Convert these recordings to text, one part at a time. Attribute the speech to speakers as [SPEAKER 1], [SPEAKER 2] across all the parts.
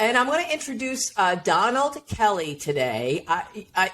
[SPEAKER 1] And I'm going to introduce Donald Kelly today.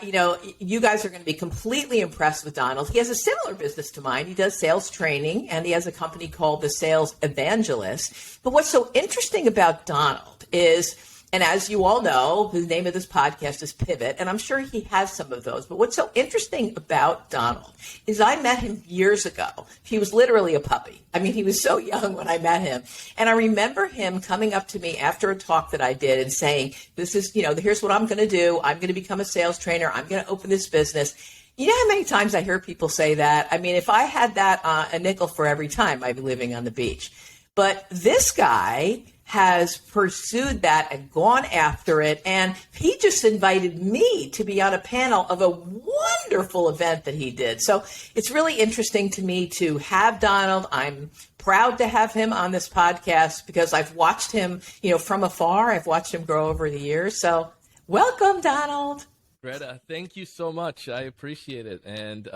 [SPEAKER 1] You guys are going to be completely impressed with Donald. He has a similar business to mine. He does sales training, and he has a company called the Sales Evangelist. But what's so interesting about Donald is, and as you all know, the name of this podcast is Pivot, and I'm sure he has some of those. But what's so interesting about Donald is I met him years ago. He was literally a puppy. I mean, he was so young when I met him. And I remember him coming up to me after a talk that I did and saying, this is, here's what I'm going to do. I'm going to become a sales trainer. I'm going to open this business. You know how many times I hear people say that? I mean, if I had that a nickel for every time, I'd be living on the beach. But this guy has pursued that and gone after it. And he just invited me to be on a panel of a wonderful event that he did. So it's really interesting to me to have Donald. I'm proud to have him on this podcast because I've watched him, from afar. I've watched him grow over the years. So welcome, Donald.
[SPEAKER 2] Greta, thank you so much. I appreciate it. And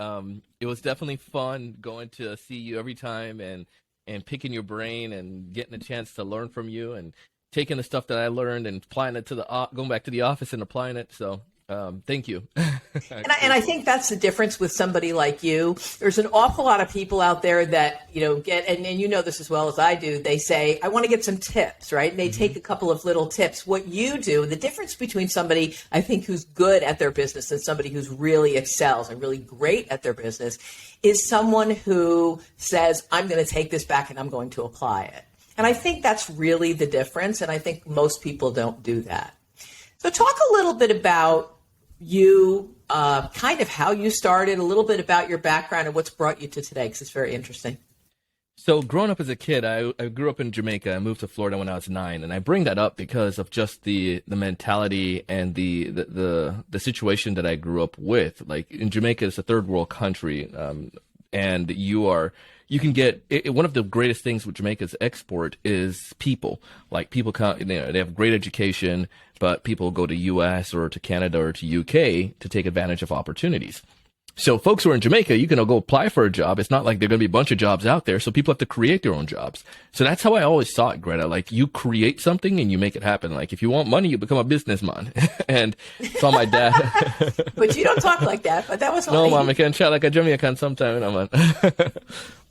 [SPEAKER 2] it was definitely fun going to see you every time and picking your brain and getting a chance to learn from you and taking the stuff that I learned and applying it to going back to the office and applying it. So thank you.
[SPEAKER 1] And I think that's the difference with somebody like you. There's an awful lot of people out there that, get, and you know this as well as I do, they say, I want to get some tips, right? And they take a couple of little tips. What you do, the difference between somebody, I think, who's good at their business and somebody who's really excels and really great at their business is someone who says, I'm going to take this back and I'm going to apply it. And I think that's really the difference. And I think most people don't do that. So talk a little bit about you, kind of how you started, a little bit about your background and what's brought you to today, because it's very interesting.
[SPEAKER 2] So growing up as a kid, I grew up in Jamaica. I moved to Florida when I was 9, and I bring that up because of just the mentality and the situation that I grew up with. Like in Jamaica, it's a third world country, and you can get one of the greatest things with Jamaica's export is people. Like people come, they have great education, but people go to U.S. or to Canada or to U.K. to take advantage of opportunities. So folks who are in Jamaica, you can go apply for a job. It's not like there are going to be a bunch of jobs out there. So people have to create their own jobs. So that's how I always saw it, Greta. Like you create something and you make it happen. Like if you want money, you become a businessman. And saw my dad.
[SPEAKER 1] But you don't talk like that, but that was
[SPEAKER 2] No, Mom, I can chat like a Jamaican sometime.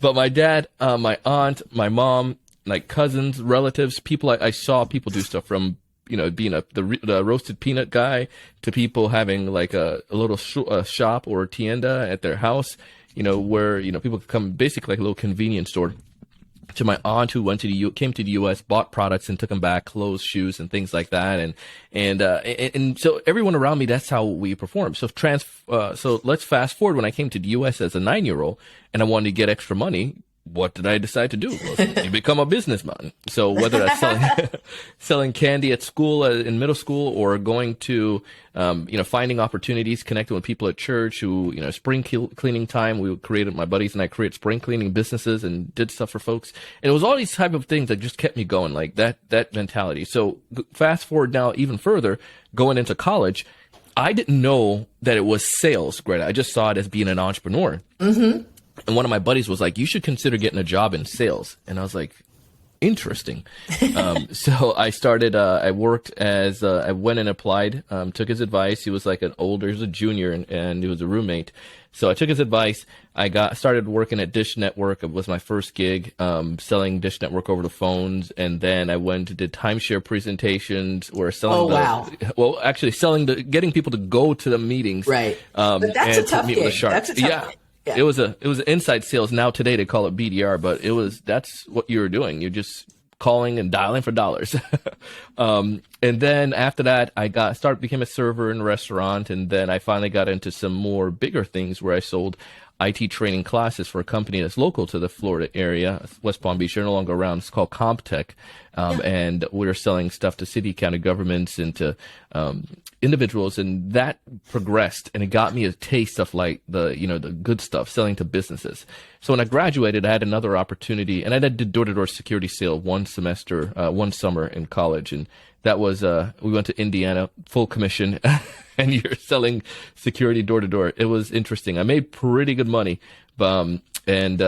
[SPEAKER 2] But my dad, my aunt, my mom, like cousins, relatives, people, I saw people do stuff from, being the roasted peanut guy to people having like a little shop or tienda at their house, where, people could come basically like a little convenience store, to my aunt who came to the U.S., bought products and took them back, clothes, shoes, and things like that. And so everyone around me, that's how we perform. So so let's fast forward when I came to the U.S. as a 9-year-old and I wanted to get extra money. What did I decide to do? Well, you become a businessman. So whether that's selling candy at school, in middle school, or going to, finding opportunities, connecting with people at church who, spring cleaning time, my buddies and I created spring cleaning businesses and did stuff for folks. And it was all these type of things that just kept me going, like that mentality. So fast forward now even further, going into college, I didn't know that it was sales, Greta. I just saw it as being an entrepreneur. Mm-hmm. And one of my buddies was like, you should consider getting a job in sales. And I was like, interesting. So I started, I went and applied, took his advice. He was like he was a junior and he was a roommate. So I took his advice. I started working at Dish Network. It was my first gig, selling Dish Network over the phones. And then I went to did timeshare presentations or selling.
[SPEAKER 1] Oh, wow.
[SPEAKER 2] Well, actually getting people to go to the meetings.
[SPEAKER 1] Right. But that's a tough gig. That's a tough gig.
[SPEAKER 2] Yeah. It was inside sales. Now today they call it BDR, but that's what you were doing. You're just calling and dialing for dollars. And then after that, became a server in a restaurant. And then I finally got into some more bigger things where I sold IT training classes for a company that's local to the Florida area, West Palm Beach. They're no longer around. It's called CompTech. And we're selling stuff to city, county governments and to individuals. And that progressed and it got me a taste of like the good stuff, selling to businesses. So when I graduated, I had another opportunity and I did door-to-door security sale one summer in college. And that was, we went to Indiana, full commission, and you're selling security door to door. It was interesting. I made pretty good money, but And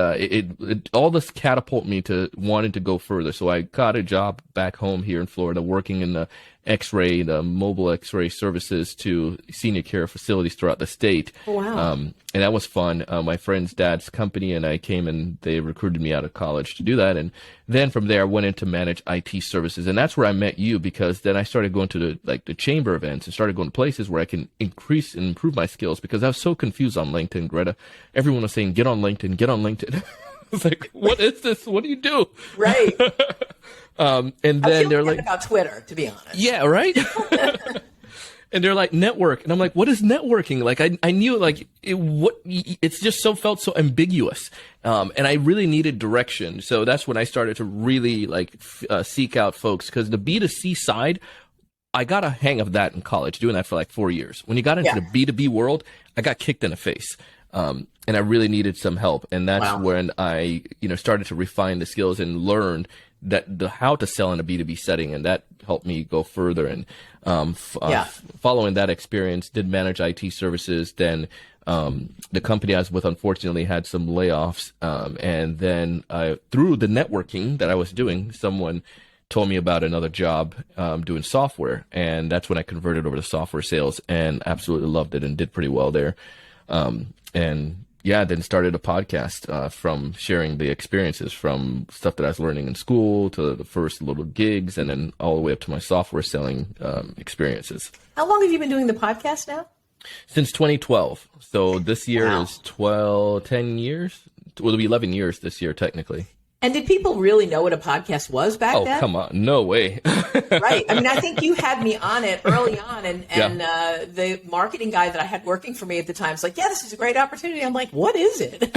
[SPEAKER 2] all this catapulted me to wanting to go further. So I got a job back home here in Florida, working in the the mobile X-ray services to senior care facilities throughout the state.
[SPEAKER 1] Oh, wow.
[SPEAKER 2] And that was fun. My friend's dad's company and I came and they recruited me out of college to do that. And then from there, I went into manage IT services. And that's where I met you, because then I started going to the chamber events and started going to places where I can increase and improve my skills, because I was so confused on LinkedIn, Greta. Everyone was saying, get on LinkedIn, get on LinkedIn. I was like, what is this? What do you do?
[SPEAKER 1] Right.
[SPEAKER 2] And then they're like,
[SPEAKER 1] about Twitter, to be honest.
[SPEAKER 2] Yeah, right. And they're like, network, and I'm like, what is networking? Like, I knew it's just felt so ambiguous, and I really needed direction. So that's when I started to really seek out folks, because the B2C side, I got a hang of that in college, doing that for 4 years. When you got into the B2B world, I got kicked in the face. And I really needed some help. And that's when I, started to refine the skills and learned how to sell in a B2B setting. And that helped me go further. And, following that experience, did manage IT services. Then, the company I was with, unfortunately, had some layoffs. And then, through the networking that I was doing, someone told me about another job, doing software. And that's when I converted over to software sales and absolutely loved it and did pretty well there. Then started a podcast from sharing the experiences from stuff that I was learning in school to the first little gigs, and then all the way up to my software selling experiences.
[SPEAKER 1] How long have you been doing the podcast now?
[SPEAKER 2] Since 2012. So this year is 10 years. Well, it'll be 11 years this year, technically.
[SPEAKER 1] And did people really know what a podcast was back then?
[SPEAKER 2] Oh, come on. No way.
[SPEAKER 1] Right. I mean, I think you had me on it early on, and the marketing guy that I had working for me at the time was like, yeah, this is a great opportunity. I'm like, what is it?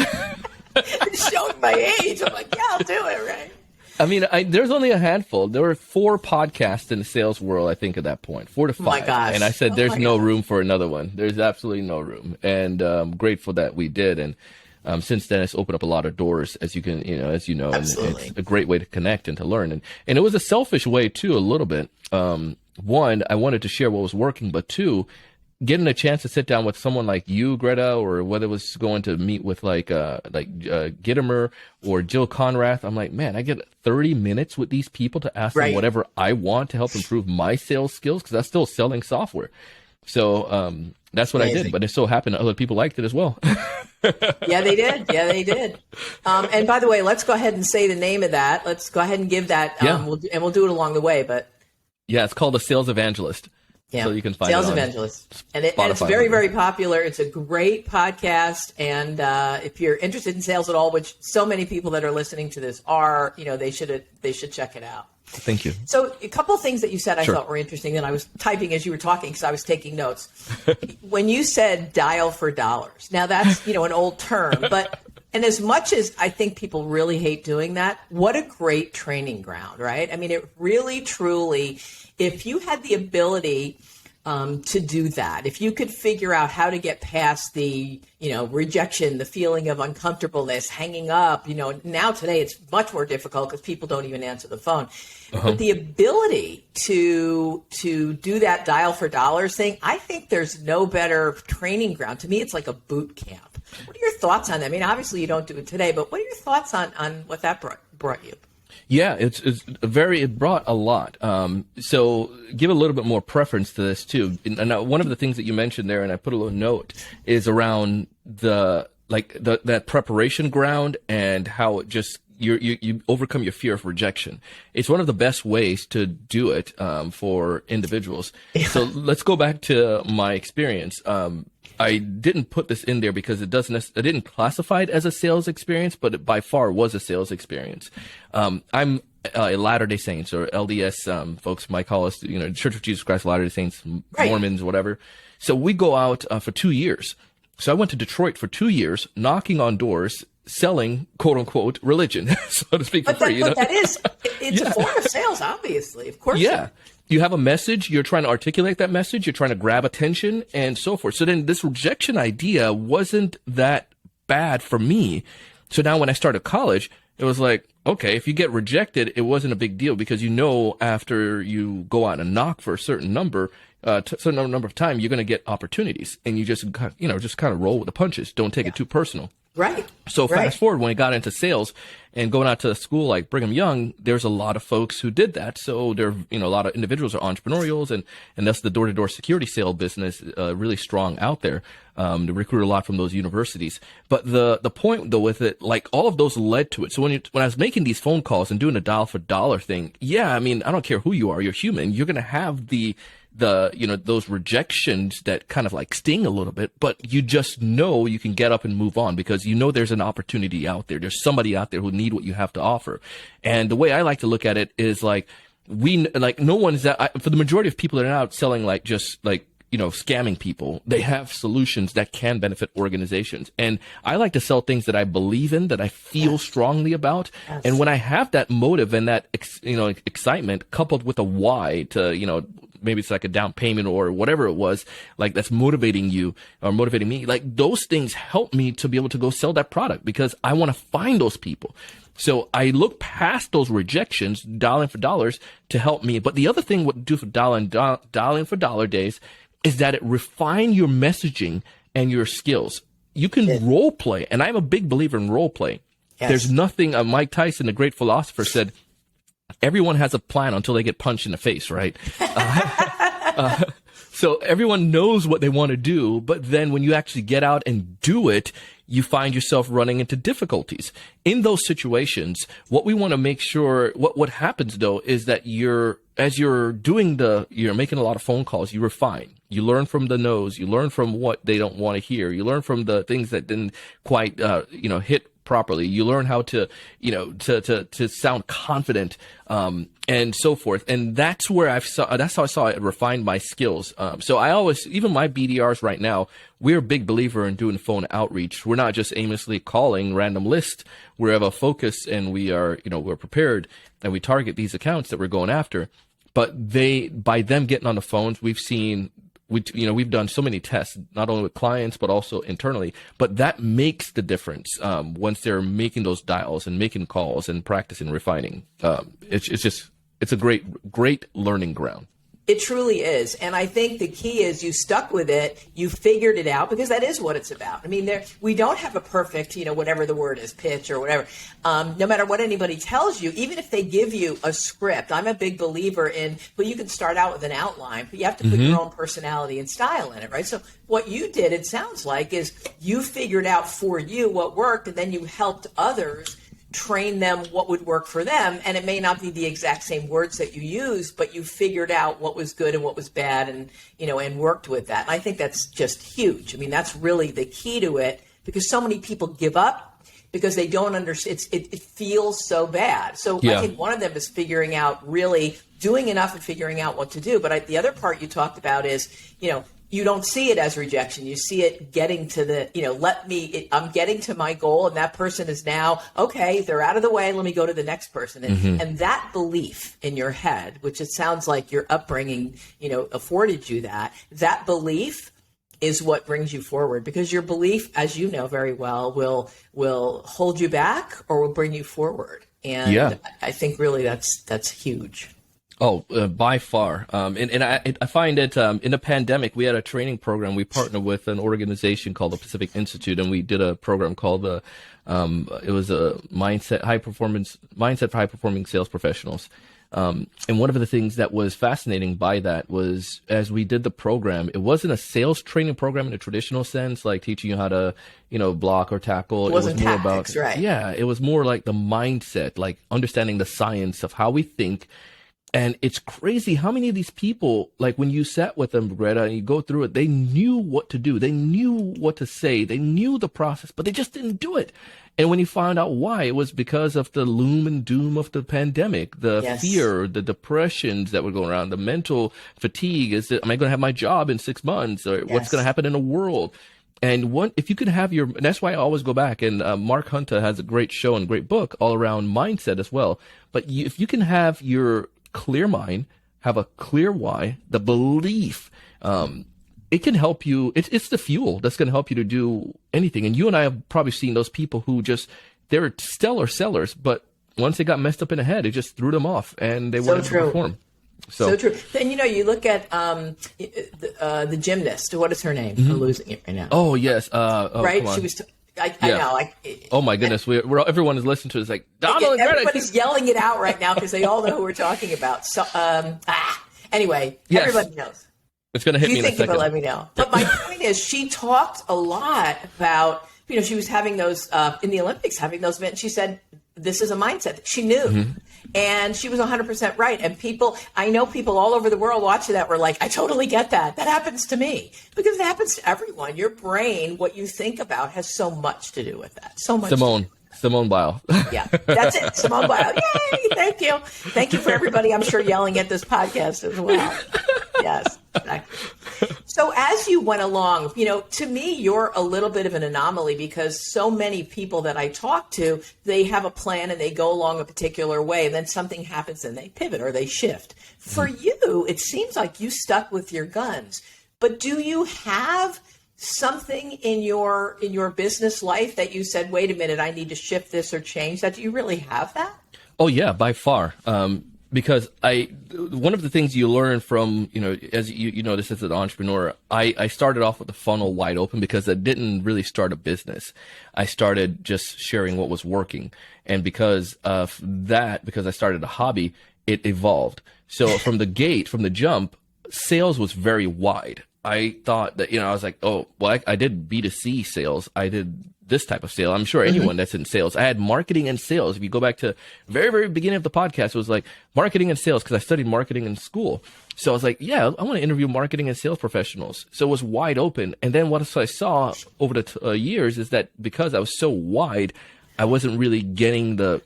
[SPEAKER 1] Showing my age. I'm like, yeah, I'll do it, right? I
[SPEAKER 2] mean, there's only a handful. There were 4 podcasts in the sales world, I think, at that point, 4 to 5.
[SPEAKER 1] Oh my gosh.
[SPEAKER 2] And I said, there's no room for another one. There's absolutely no room. And I'm grateful that we did. And since then, it's opened up a lot of doors, as you know,
[SPEAKER 1] Absolutely.
[SPEAKER 2] And it's a great way to connect and to learn. And it was a selfish way too, a little bit. One, I wanted to share what was working, but 2, getting a chance to sit down with someone like you, Greta, or whether it was going to meet with Gittimer or Jill Conrath. I'm like, man, I get 30 minutes with these people to ask them whatever I want to help improve my sales skills, because I'm still selling software. So that's what I did, but it so happened that other people liked it as well.
[SPEAKER 1] Yeah, they did. And by the way, let's go ahead and say the name of that. Let's go ahead and give that. We'll do it along the way. But
[SPEAKER 2] yeah, it's called the Sales Evangelist. Yeah, so you can find
[SPEAKER 1] Sales Evangelist, and it's very, very popular. It's a great podcast, and if you're interested in sales at all, which so many people that are listening to this are, they should check it out.
[SPEAKER 2] Thank you.
[SPEAKER 1] So a couple of things that you said I thought were interesting, and I was typing as you were talking because I was taking notes. When you said dial for dollars, now that's an old term, and as much as I think people really hate doing that, what a great training ground, right? I mean, it really, truly, if you had the ability to do that, if you could figure out how to get past the, rejection, the feeling of uncomfortableness, hanging up, now today it's much more difficult because people don't even answer the phone. But the ability to do that dial for dollars thing, I think there's no better training ground. To me, it's like a boot camp. What are your thoughts on that? I mean, obviously you don't do it today, but what are your thoughts on what that brought you?
[SPEAKER 2] Yeah, it brought a lot. So give a little bit more preference to this too. And one of the things that you mentioned there, and I put a little note, is around that preparation ground and how it just, you overcome your fear of rejection. It's one of the best ways to do it, for individuals. Yeah. So let's go back to my experience. I didn't put this in there because I didn't classify it as a sales experience, but it by far was a sales experience. I'm a Latter-day Saints, or LDS, folks might call us, Church of Jesus Christ, Latter-day Saints, Mormons, whatever. So we go out for 2 years. So I went to Detroit for 2 years, knocking on doors, selling, quote unquote, religion, so to speak, for free.
[SPEAKER 1] But it's a form of sales, obviously, of course.
[SPEAKER 2] Yeah. You have a message, you're trying to articulate that message, you're trying to grab attention and so forth. So then this rejection idea wasn't that bad for me. So now when I started college, it was like, okay, if you get rejected, it wasn't a big deal, because after you go out and knock for a certain number of time, you're going to get opportunities, and you just kind of roll with the punches. Don't take it too personal.
[SPEAKER 1] Right.
[SPEAKER 2] So
[SPEAKER 1] Right.
[SPEAKER 2] fast forward when I got into sales and going out to school like Brigham Young, there's a lot of folks who did that. So there, a lot of individuals are entrepreneurials, and that's the door-to-door security sale business, really strong out there. To recruit a lot from those universities. But the point though with it, like all of those led to it. So when I was making these phone calls and doing a dial for dollar thing, yeah, I mean, I don't care who you are, you're human. You're going to have the those rejections that kind of like sting a little bit, but you just know you can get up and move on because there's an opportunity out there. There's somebody out there who need what you have to offer. And the way I like to look at it is like no one is that for the majority of people that are out selling scamming people, they have solutions that can benefit organizations. And I like to sell things that I believe in, that I feel strongly about. Yes. And when I have that motive and that, excitement coupled with a why to, maybe it's like a down payment or whatever it was, like that's motivating you or motivating me, like those things help me to be able to go sell that product because I want to find those people. So I look past those rejections, dialing for dollars to help me. But the other thing what do for dialing for dollar days is that it refine your messaging and your skills. You can role play, and I'm a big believer in role play. Yes. There's nothing, Mike Tyson, the great philosopher, said, everyone has a plan until they get punched in the face, right? So everyone knows what they want to do, but then when you actually get out and do it, you find yourself running into difficulties. In those situations, what we want to make sure, what happens though, is that you're making a lot of phone calls, you refine. You learn from the no's, you learn from what they don't want to hear, you learn from the things that didn't quite, hit properly. You learn how to, to sound confident, and so forth. And that's how I saw it refine my skills. So I always, even my BDRs right now, we're a big believer in doing phone outreach. We're not just aimlessly calling random lists. We have a focus and we are, we're prepared and we target these accounts that we're going after. But by them getting on the phones, we've done so many tests, not only with clients, but also internally, but that makes the difference, once they're making those dials and making calls and practicing refining. It's a great learning ground.
[SPEAKER 1] It truly is. And I think the key is you stuck with it, you figured it out, because that is what it's about. I mean, we don't have a perfect, whatever the word is, pitch or whatever. No matter what anybody tells you, even if they give you a script, I'm a big believer in, well, you can start out with an outline, but you have to put your own personality and style in it, right? So what you did, it sounds like, is you figured out for you what worked, and then you helped others train them what would work for them. And it may not be the exact same words that you use, but you figured out what was good and what was bad and, and worked with that. And I think that's just huge. I mean, that's really the key to it, because so many people give up because they don't understand. It feels so bad. So I think one of them is figuring out, really doing enough and figuring out what to do. But the other part you talked about is, you don't see it as rejection. You see it getting to the, I'm getting to my goal, and that person is now, okay, they're out of the way, let me go to the next person. And that belief in your head, which it sounds like your upbringing, afforded you that belief is what brings you forward, because your belief, as you know very well, will hold you back or will bring you forward. And I think really that's huge.
[SPEAKER 2] Oh, by far. And I find that in the pandemic, we had a training program. We partnered with an organization called the Pacific Institute, and we did a program called it was a mindset for high performing sales professionals. And one of the things that was fascinating by that was, as we did the program, it wasn't a sales training program in a traditional sense, like teaching you how to, block or tackle.
[SPEAKER 1] It wasn't more tactics, about, right?
[SPEAKER 2] Yeah, it was more like the mindset, like understanding the science of how we think. And it's crazy how many of these people, like when you sat with them, Greta, and you go through it, they knew what to do. They knew what to say. They knew the process, but they just didn't do it. And when you found out why, it was because of the loom and doom of the pandemic, the fear, the depressions that were going around, the mental fatigue. Am I going to have my job in 6 months? Or what's going to happen in the world? And if you can have and that's why I always go back, and Mark Hunter has a great show and great book all around mindset as well. But if you can have your clear mind, have a clear why, the belief, it can help you. It's the fuel that's going to help you to do anything. And you and I have probably seen those people who they're stellar sellers, but once they got messed up in the head, it just threw them off and they wanted to perform. So
[SPEAKER 1] true. And you look at the gymnast. What is her name? I'm losing it right now.
[SPEAKER 2] Oh yes.
[SPEAKER 1] Right. She was. I know.
[SPEAKER 2] Oh my goodness, we're everyone is listening to it. It's like Donald and Greta.
[SPEAKER 1] Everybody's yelling it out right now because they all know who we're talking about. So, anyway,
[SPEAKER 2] Yes.
[SPEAKER 1] everybody knows.
[SPEAKER 2] It's going to hit me in a second.
[SPEAKER 1] Let me know. But my point is, she talked a lot about, she was having those in the Olympics, having those events. She said, this is a mindset. She knew. Mm-hmm. And she was 100% right. And I know people all over the world watching that were like, I totally get that. That happens to me. Because it happens to everyone. Your brain, what you think about, has so much to do with that. So much.
[SPEAKER 2] Simone Biles.
[SPEAKER 1] Yeah, that's it. Simone Biles. Yay! Thank you. Thank you for everybody, I'm sure, yelling at this podcast as well. Yes. Exactly. So as you went along, to me, you're a little bit of an anomaly because so many people that I talk to, they have a plan and they go along a particular way. And then something happens and they pivot or they shift. For you, it seems like you stuck with your guns. But do you have something in your business life that you said, wait a minute, I need to shift this or change that? Do you really have that?
[SPEAKER 2] Oh yeah, by far. Because one of the things you learn from, as you notice as an entrepreneur, I started off with the funnel wide open because I didn't really start a business. I started just sharing what was working. And because of that, because I started a hobby, it evolved. So from the jump, sales was very wide. I thought that, I was like, oh, well, I did B2C sales. I did this type of sale. I'm sure anyone that's in sales. I had marketing and sales. If you go back to very, very beginning of the podcast, it was like marketing and sales because I studied marketing in school. So I was like, yeah, I want to interview marketing and sales professionals. So it was wide open. And then what I saw over the years is that because I was so wide, I wasn't really getting the,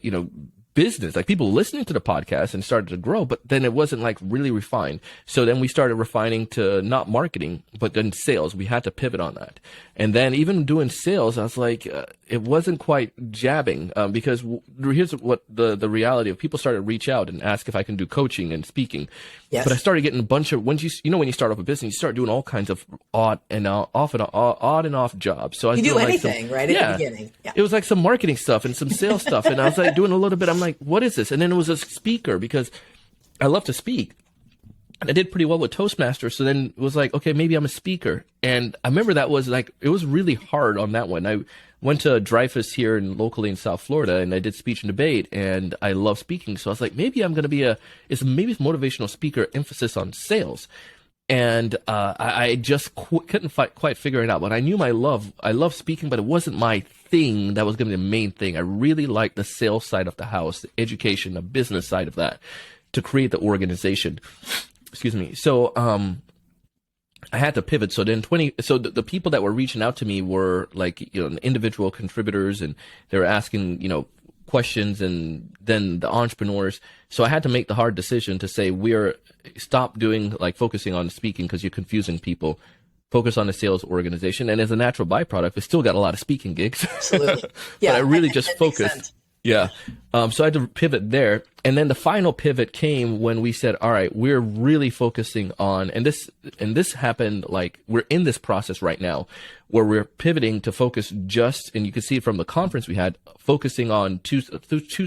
[SPEAKER 2] business, like people listening to the podcast and started to grow, but then it wasn't like really refined. So then we started refining to not marketing, but then sales. We had to pivot on that. And then even doing sales, I was like, it wasn't quite jabbing because here's what the reality of people started to reach out and ask if I can do coaching and speaking. Yes. But I started getting a bunch of, when you start off a business, you start doing all kinds of odd and off jobs. So I
[SPEAKER 1] do anything
[SPEAKER 2] like
[SPEAKER 1] right at the beginning. Yeah.
[SPEAKER 2] It was like some marketing stuff and some sales stuff. And I was like doing a little bit. I'm like, what is this? And then it was a speaker because I love to speak. And I did pretty well with Toastmasters. So then it was like, okay, maybe I'm a speaker. And I remember that was like, it was really hard on that one. I went to Dreyfus here locally in South Florida and I did speech and debate and I love speaking. So I was like, maybe I'm going to be maybe motivational speaker, emphasis on sales. And I just couldn't quite figure it out. But I knew I love speaking, but it wasn't my thing that was going to be the main thing. I really liked the sales side of the house, the education, the business side of that to create the organization. Excuse me. So I had to pivot. So then the people that were reaching out to me were like, individual contributors and they were asking, questions and then the entrepreneurs. So I had to make the hard decision to say, stop doing like focusing on speaking because you're confusing people. Focus on the sales organization. And as a natural byproduct, we still got a lot of speaking gigs.
[SPEAKER 1] Absolutely. Yeah.
[SPEAKER 2] But I really just focused. Yeah. So I had to pivot there. And then the final pivot came when we said, all right, we're really focusing on, and this happened like we're in this process right now where we're pivoting to focus and you can see it from the conference we had, focusing on two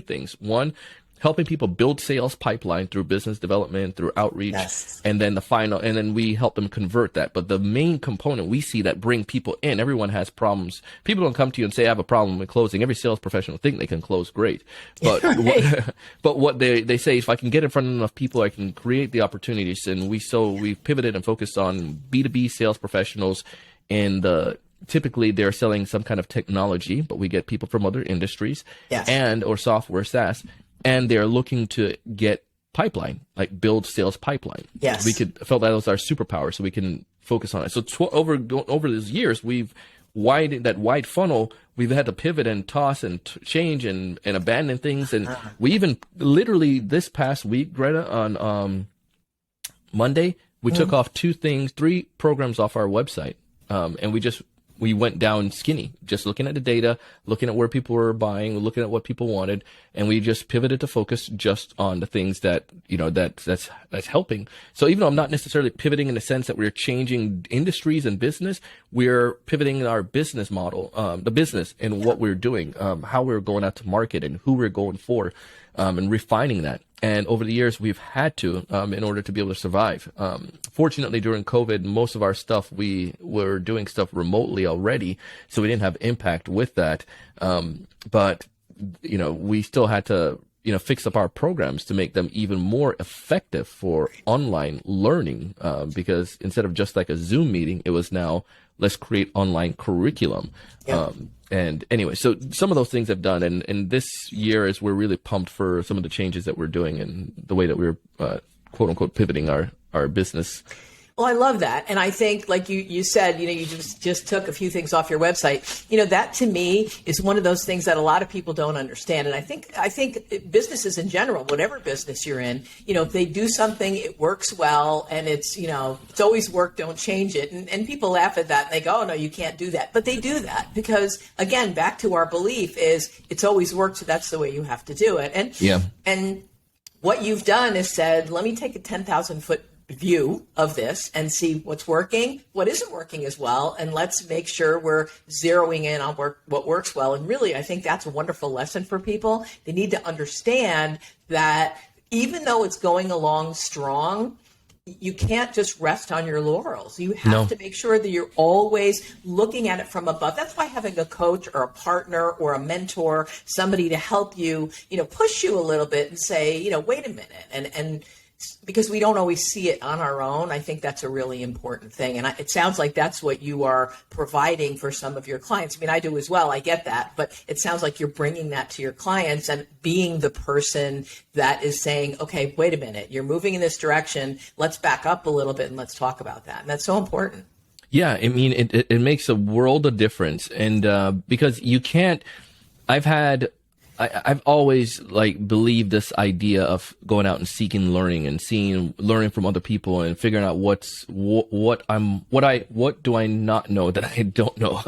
[SPEAKER 2] things. One, helping people build sales pipeline through business development, through outreach.
[SPEAKER 1] Yes.
[SPEAKER 2] And then and then we help them convert that. But the main component we see that bring people in, everyone has problems. People don't come to you and say, I have a problem with closing. Every sales professional think they can close great. But what they say is, if I can get in front of enough people, I can create the opportunities. And we pivoted and focused on B2B sales professionals. And typically they're selling some kind of technology, but we get people from other industries. Yes. Or software SaaS. And they're looking to get pipeline, like build sales pipeline.
[SPEAKER 1] Yes.
[SPEAKER 2] We felt that was our superpower, so we can focus on it. So over these years, we've widened that wide funnel. We've had to pivot and toss and change and abandon things. And we even literally this past week, Greta, on Monday, we took off 3 programs off our website. And we went down skinny, just looking at the data, looking at where people were buying, looking at what people wanted, and we just pivoted to focus just on the things that, that's helping. So even though I'm not necessarily pivoting in the sense that we're changing industries and business, we're pivoting our business model, the business and what we're doing, how we're going out to market and who we're going for, and refining that. And over the years, we've had to, in order to be able to survive. Fortunately, during COVID, most of our stuff, we were doing stuff remotely already, so we didn't have impact with that. But, we still had to, fix up our programs to make them even more effective for online learning. Because instead of just like a Zoom meeting, it was now, let's create online curriculum.
[SPEAKER 1] Yeah.
[SPEAKER 2] And anyway, so some of those things I've done, and this year is we're really pumped for some of the changes that we're doing and the way that we're quote unquote pivoting our business.
[SPEAKER 1] Well, I love that. And I think, like you said, you just took a few things off your website. That to me is one of those things that a lot of people don't understand. And I think businesses in general, whatever business you're in, if they do something, it works well, and it's always work, don't change it. And people laugh at that and they go, oh, no, you can't do that. But they do that because, again, back to our belief is it's always worked, so that's the way you have to do it. And what you've done is said, let me take a 10,000-foot view of this and see what's working, what isn't working as well, and let's make sure we're zeroing in on what works well. And really, I think that's a wonderful lesson for people. They need to understand that even though it's going along strong, you can't just rest on your laurels. You have to make sure that you're always looking at it from above. That's why having a coach or a partner or a mentor, somebody to help you, push you a little bit and say, wait a minute, and because we don't always see it on our own. I think that's a really important thing. And it sounds like that's what you are providing for some of your clients. I mean, I do as well. I get that. But it sounds like you're bringing that to your clients and being the person that is saying, okay, wait a minute, you're moving in this direction. Let's back up a little bit and let's talk about that. And that's so important.
[SPEAKER 2] Yeah, I mean, it makes a world of difference. And because you can't, I've always believed this idea of going out and seeking learning and learning from other people and figuring out what do I not know that I don't know,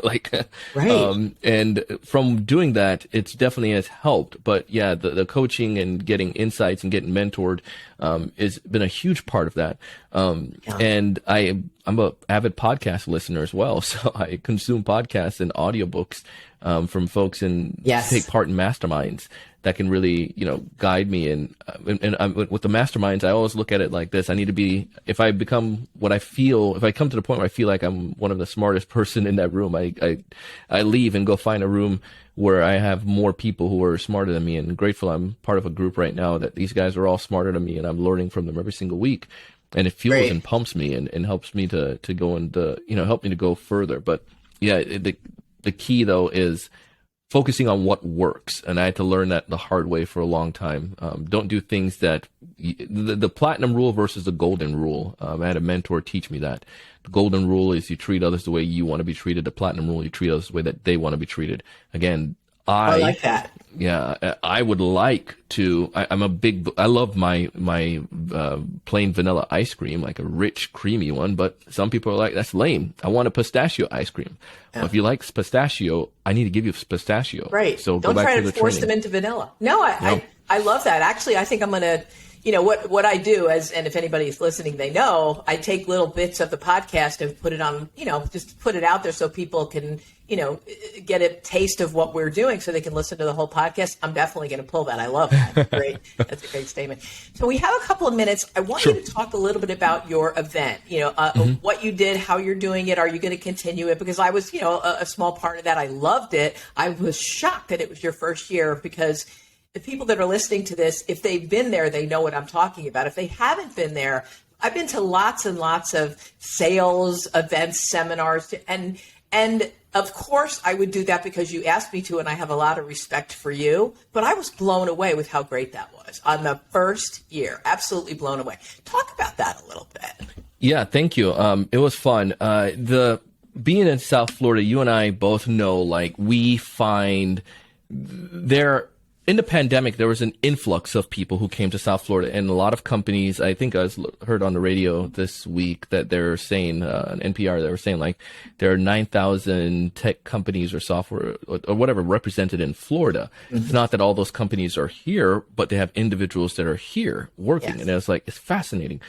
[SPEAKER 1] right.
[SPEAKER 2] And from doing that, it's definitely has helped. But yeah, the coaching and getting insights and getting mentored has been a huge part of that. And I'm a avid podcast listener as well, so I consume podcasts and audiobooks from folks and take part in masterminds that can really, guide me. And with the masterminds, I always look at it like this. I need to be, if I come to the point where I feel like I'm one of the smartest person in that room, I leave and go find a room where I have more people who are smarter than me, and grateful I'm part of a group right now that these guys are all smarter than me and I'm learning from them every single week. And it fuels and pumps me and helps me to go and, help me to go further. But yeah, the key though is focusing on what works. And I had to learn that the hard way for a long time. Don't do things that the platinum rule versus the golden rule. I had a mentor teach me that. The golden rule is you treat others the way you want to be treated. The platinum rule, you treat others the way that they want to be treated. Again, I
[SPEAKER 1] like that.
[SPEAKER 2] Yeah, I would like to. I love my plain vanilla ice cream, like a rich, creamy one. But some people are like, that's lame. I want a pistachio ice cream. Yeah. Well, if you like pistachio, I need to give you pistachio.
[SPEAKER 1] Right.
[SPEAKER 2] So
[SPEAKER 1] don't
[SPEAKER 2] go back
[SPEAKER 1] try
[SPEAKER 2] to the
[SPEAKER 1] force
[SPEAKER 2] training.
[SPEAKER 1] them into vanilla. No, I love that. Actually, I think I'm going to. What I do and if anybody's listening, they know, I take little bits of the podcast and put it on, just put it out there so people can, get a taste of what we're doing so they can listen to the whole podcast. I'm definitely going to pull that. I love that. Great. That's a great statement. So we have a couple of minutes. I want you to talk a little bit about your event, what you did, how you're doing it. Are you going to continue it? Because I was, a small part of that. I loved it. I was shocked that it was your first year because the people that are listening to this, if they've been there, they know what I'm talking about. If they haven't been there, I've been to lots and lots of sales events, seminars, and of course I would do that because you asked me to, and I have a lot of respect for you, but I was blown away with how great that was on the first year. Absolutely blown away. Talk about that a little bit. Yeah,
[SPEAKER 2] thank you. It was fun. Being in South Florida, you and I both know, we find in the pandemic, there was an influx of people who came to South Florida, and a lot of companies, I think I heard on the radio this week that they're saying, on NPR, they were saying there are 9,000 tech companies or software or whatever represented in Florida. Mm-hmm. It's not that all those companies are here, but they have individuals that are here working. Yes. And it's fascinating.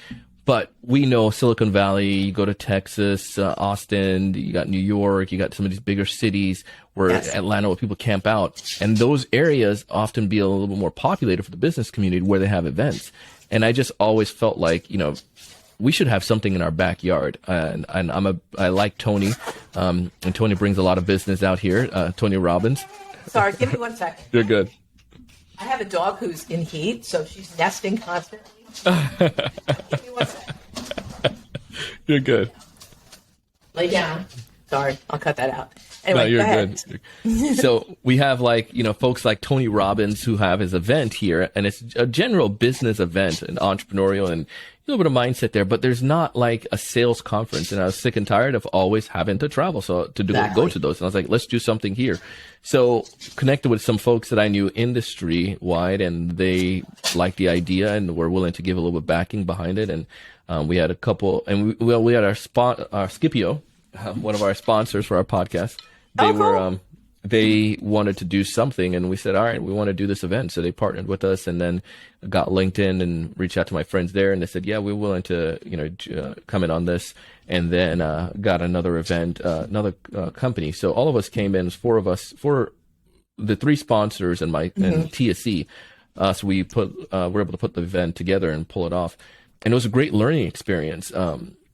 [SPEAKER 2] But we know Silicon Valley, you go to Texas, Austin, you got New York, you got some of these bigger cities where Atlanta, where people camp out. And those areas often be a little bit more populated for the business community where they have events. And I just always felt like, we should have something in our backyard. And I like Tony, and Tony brings a lot of business out here, Tony Robbins.
[SPEAKER 1] Sorry, give me 1 second.
[SPEAKER 2] You're good.
[SPEAKER 1] I have a dog who's in heat, so she's nesting constantly. Give me 1 second.
[SPEAKER 2] You're good.
[SPEAKER 1] Lay down. Sorry, I'll cut that out. Anyway,
[SPEAKER 2] no, you're
[SPEAKER 1] go ahead.
[SPEAKER 2] good. So we have folks like Tony Robbins who have his event here, and it's a general business event, an entrepreneurial and a little bit of mindset there, but there's not like a sales conference. And I was sick and tired of always having to travel. So go to those. And I was like, let's do something here. So connected with some folks that I knew industry wide, and they liked the idea and were willing to give a little bit backing behind it. And we had a couple, and we had our Scipio, one of our sponsors for our podcast. They wanted to do something, and we said, all right, we want to do this event. So they partnered with us, and then got LinkedIn and reached out to my friends there, and they said, yeah, we're willing to, come in on this. And then got another event, another company. So all of us came in, four of us, for the three sponsors and and TSC. So we were able to put the event together and pull it off. And it was a great learning experience.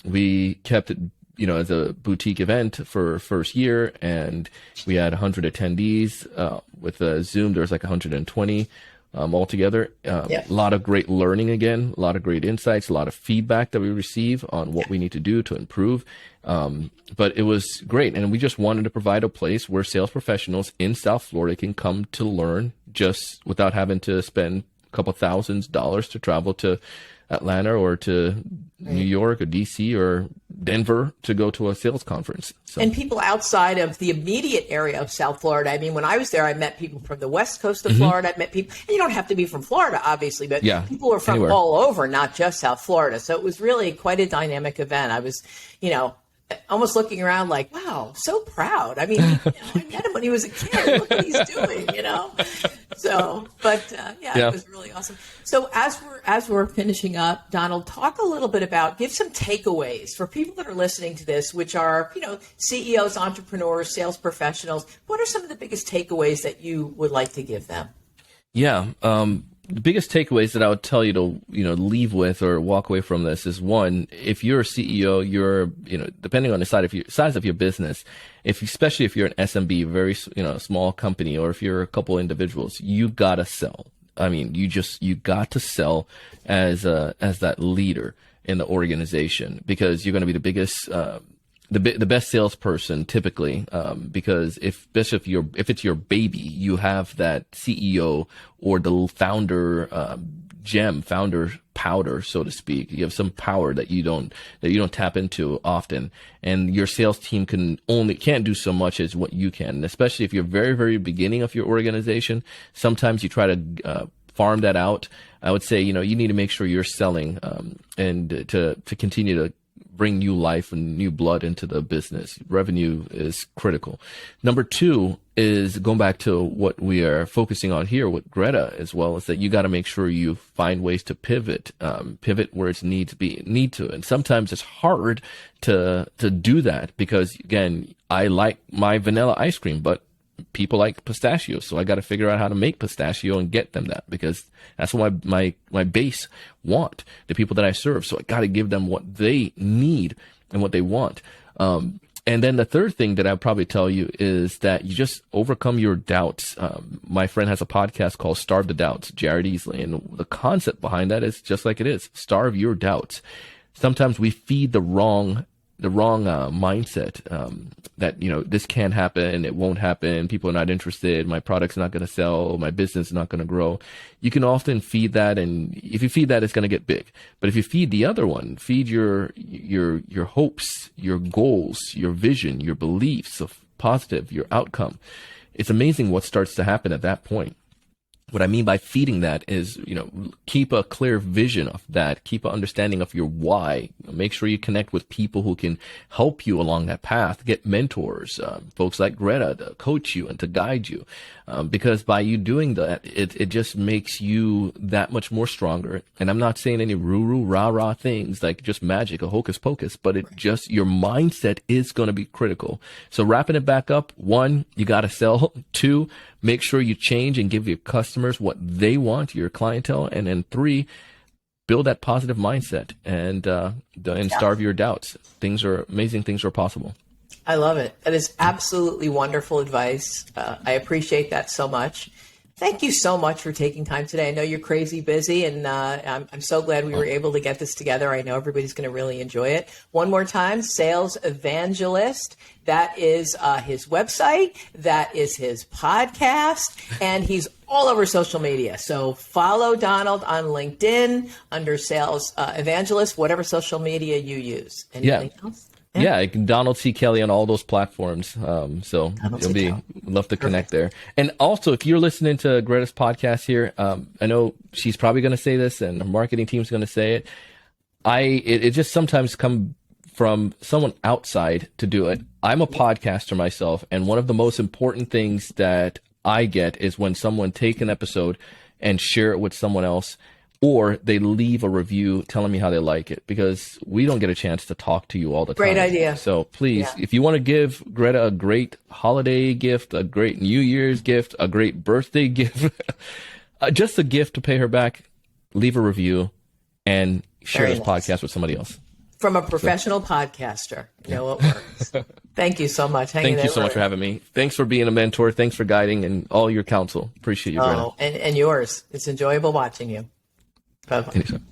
[SPEAKER 2] We kept it, as a boutique event for first year, and we had 100 attendees. With Zoom, there was like 120 altogether. A lot of great learning again, a lot of great insights, a lot of feedback that we receive on what we need to do to improve. But it was great. And we just wanted to provide a place where sales professionals in South Florida can come to learn just without having to spend a couple $1,000s to travel to Atlanta or to New York or DC or Denver to go to a sales conference. So.
[SPEAKER 1] And people outside of the immediate area of South Florida. I mean, when I was there, I met people from the west coast of Florida. I met people, and you don't have to be from Florida, obviously, but people are from all over, not just South Florida. So it was really quite a dynamic event. I was, almost looking around like, wow, so proud. I mean, I met him when he was a kid. Look what he's doing, So, but it was really awesome. So as we're finishing up, Donald, talk a little bit give some takeaways for people that are listening to this, which are, CEOs, entrepreneurs, sales professionals. What are some of the biggest takeaways that you would like to give them?
[SPEAKER 2] Yeah. The biggest takeaways that I would tell you to, leave with or walk away from this is, one, if you're a CEO, you're, depending on the size of your business, especially if you're an SMB, very, small company, or if you're a couple individuals, you gotta sell. I mean, you got to sell as that leader in the organization, because you're going to be the biggest, the best salesperson typically, because especially if it's your baby, you have that CEO or the founder founder powder, so to speak. You have some power that you don't tap into often, and your sales team can't do so much as what you can. And especially if you're very, very beginning of your organization, sometimes you try to farm that out. I would say, you need to make sure you're selling, and to continue to bring new life and new blood into the business. Revenue is critical. Number two is going back to what we are focusing on here with Greta as well, is that you got to make sure you find ways to pivot where it's need to. And sometimes it's hard to do that, because again, I like my vanilla ice cream, but people like pistachio. So I got to figure out how to make pistachio and get them that, because that's what my base want, the people that I serve. So I got to give them what they need and what they want. And then the third thing that I'll probably tell you is that you just overcome your doubts. My friend has a podcast called Starve the Doubts, Jared Easley. And the concept behind that is just like it is: starve your doubts. Sometimes we feed the wrong mindset, that, this can't happen, it won't happen, people are not interested, my product's not going to sell, my business is not going to grow. You can often feed that, and if you feed that, it's going to get big. But if you feed the other one, feed your hopes, your goals, your vision, your beliefs of positive, your outcome, it's amazing what starts to happen at that point. What I mean by feeding that is, keep a clear vision of that. Keep an understanding of your why. Make sure you connect with people who can help you along that path. Get mentors, folks like Greta to coach you and to guide you. Because by you doing that, it just makes you that much more stronger. And I'm not saying any rah-rah things like just magic or hocus pocus, but your mindset is going to be critical. So wrapping it back up, 1, you got to sell. 2, make sure you change and give your customers what they want, your clientele. And then 3, build that positive mindset and starve your doubts. Amazing things are possible.
[SPEAKER 1] I love it. That is absolutely wonderful advice. I appreciate that so much. Thank you so much for taking time today. I know you're crazy busy, and I'm so glad we were able to get this together. I know everybody's going to really enjoy it. One more time, Sales Evangelist. That is his website. That is his podcast, and he's all over social media. So follow Donald on LinkedIn under Sales Evangelist, whatever social media you use. Anything else?
[SPEAKER 2] Yeah, Donald C. Kelly on all those platforms. So love to connect there. And also, if you're listening to Greta's podcast here, I know she's probably going to say this, and her marketing team's going to say it. It just sometimes come from someone outside to do it. I'm a podcaster myself, and one of the most important things that I get is when someone take an episode and share it with someone else, or they leave a review telling me how they like it, because we don't get a chance to talk to you all the time.
[SPEAKER 1] Great idea.
[SPEAKER 2] So please, if you want to give Greta a great holiday gift, a great New Year's gift, a great birthday gift, just a gift to pay her back, leave a review and share this podcast with somebody else.
[SPEAKER 1] From a professional podcaster. It works. Thank you so much.
[SPEAKER 2] Thank you so much for having me. Thanks for being a mentor. Thanks for guiding and all your counsel. Appreciate you, Greta.
[SPEAKER 1] And yours. It's enjoyable watching you. Bye-bye.
[SPEAKER 2] Anytime.